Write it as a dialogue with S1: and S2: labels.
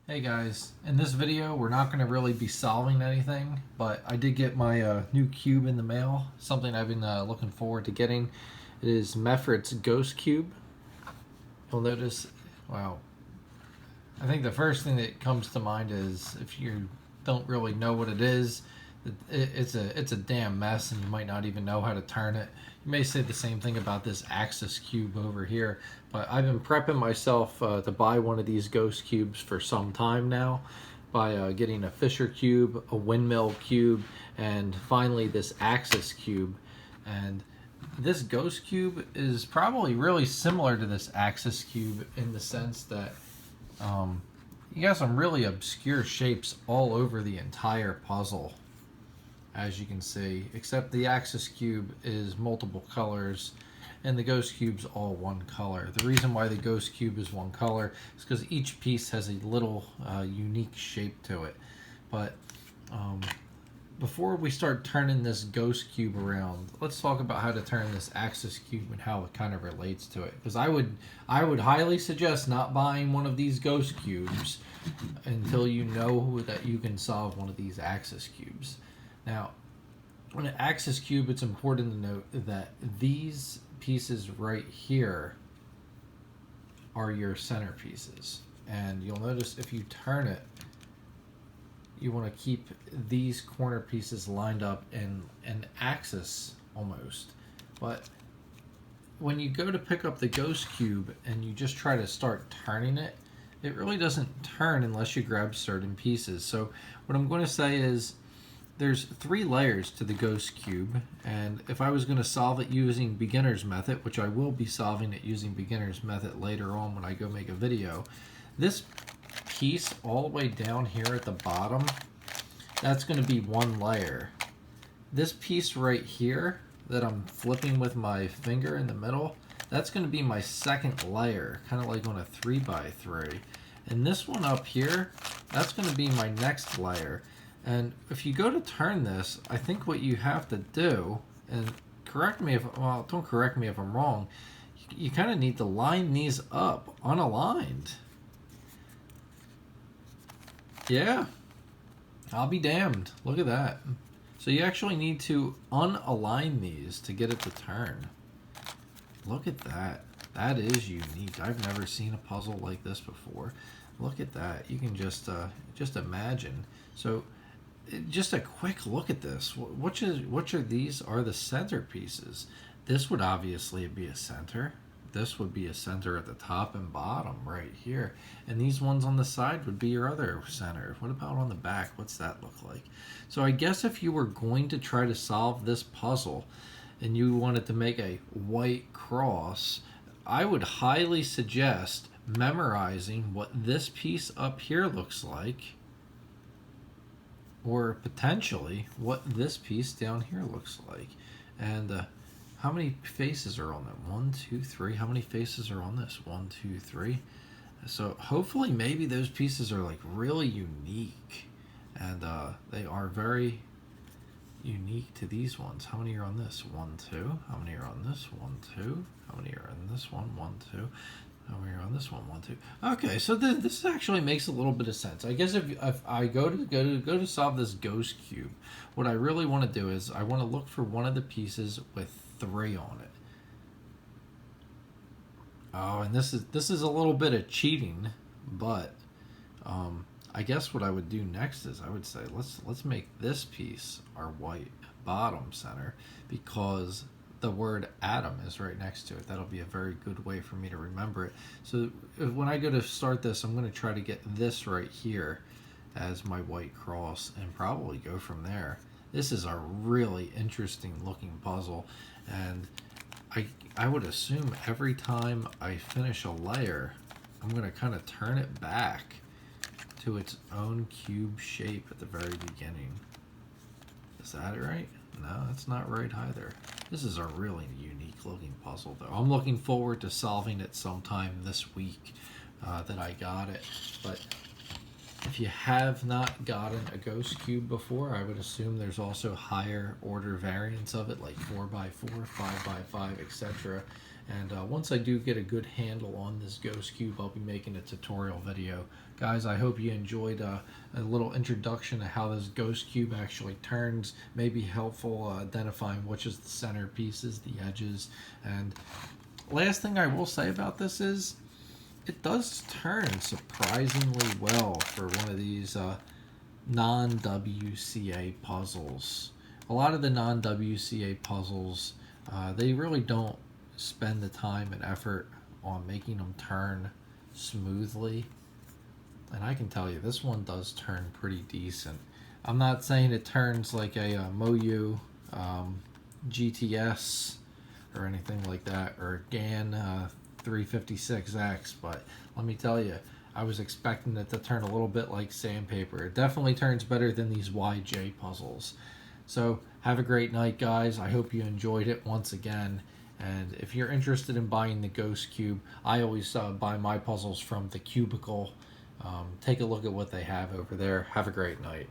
S1: Hey guys, in this video we're not going to really be solving anything, but I did get my new cube in the mail, something I've been looking forward to getting. It is Meffert's Ghost Cube. You'll notice, wow, I think the first thing that comes to mind is if you don't really know what it is, it's a damn mess and you might not even know how to turn it. You may say the same thing about this Axis cube over here, but I've been prepping myself to buy one of these ghost cubes for some time now by getting a Fisher cube, a windmill cube, and finally this Axis cube. And this ghost cube is probably really similar to this Axis cube in the sense that you got some really obscure shapes all over the entire puzzle, as you can see, except the Axis cube is multiple colors and the ghost cube's all one color. The reason why the ghost cube is one color is because each piece has a little unique shape to it. But before we start turning this ghost cube around, let's talk about how to turn this Axis cube and how it kind of relates to it. Because I would highly suggest not buying one of these ghost cubes until you know that you can solve one of these Axis cubes. Now, on an Axis cube, it's important to note that these pieces right here are your centerpieces. And you'll notice if you turn it, you want to keep these corner pieces lined up in an axis almost. But when you go to pick up the ghost cube and you just try to start turning it, it really doesn't turn unless you grab certain pieces. So what I'm going to say is there's 3 layers to the ghost cube, and if I was going to solve it using beginner's method, which I will be solving it using beginner's method later on when I go make a video, this piece all the way down here at the bottom, that's going to be 1 layer. This piece right here that I'm flipping with my finger in the middle, that's going to be my 2nd layer, kind of like on a 3x3. And this one up here, that's going to be my next layer. And if you go to turn this, I think what you have to do, and correct me if, well, don't correct me if I'm wrong, you kind of need to line these up unaligned. Yeah, I'll be damned. Look at that. So you actually need to unalign these to get it to turn. Look at that. That is unique. I've never seen a puzzle like this before. Look at that. You can just imagine. So just a quick look at this. Which of these are the centerpieces? This would obviously be a center. This would be a center at the top and bottom right here. And these ones on the side would be your other center. What about on the back? What's that look like? So I guess if you were going to try to solve this puzzle and you wanted to make a white cross, I would highly suggest memorizing what this piece up here looks like, or potentially what this piece down here looks like. And how many faces are on that? 1, 2, 3. How many faces are on this? 1, 2, 3. So hopefully maybe those pieces are like really unique, and they are very unique to these ones. How many are on this? 1, 2. How many are on this? 1, 2. How many are on this one? 1, 2. How many are on this one? 1, 2. Okay, so this actually makes a little bit of sense. I guess if I go to solve this ghost cube, what I really want to do is I want to look for one of the pieces with 3 on it. Oh, and this is a little bit of cheating, but I guess what I would do next is I would say let's make this piece our white bottom center, because the word atom is right next to it. That'll be a very good way for me to remember it. So when I go to start this, I'm going to try to get this right here as my white cross and probably go from there. This is a really interesting looking puzzle, and I would assume every time I finish a layer, I'm going to kind of turn it back to its own cube shape at the very beginning. Is that right? No, that's not right either. This is a really unique looking puzzle though. I'm looking forward to solving it sometime this week that I got it. But If you have not gotten a ghost cube before, I would assume there's also higher order variants of it, like 4x4, 5x5, etc. And once I do get a good handle on this ghost cube, I'll be making a tutorial video. Guys, I hope you enjoyed a little introduction to how this ghost cube actually turns. Maybe helpful identifying which is the center pieces, the edges. And last thing I will say about this is, it does turn surprisingly well for one of these non-WCA puzzles. A lot of the non-WCA puzzles, they really don't spend the time and effort on making them turn smoothly. And I can tell you, this one does turn pretty decent. I'm not saying it turns like a Moyu GTS or anything like that, or GAN 356X, but let me tell you, I was expecting it to turn a little bit like sandpaper. It definitely turns better than these YJ puzzles. So have a great night, guys. I hope you enjoyed it once again. And if you're interested in buying the Ghost Cube, I always buy my puzzles from the Cubicle. Take a look at what they have over there. Have a great night.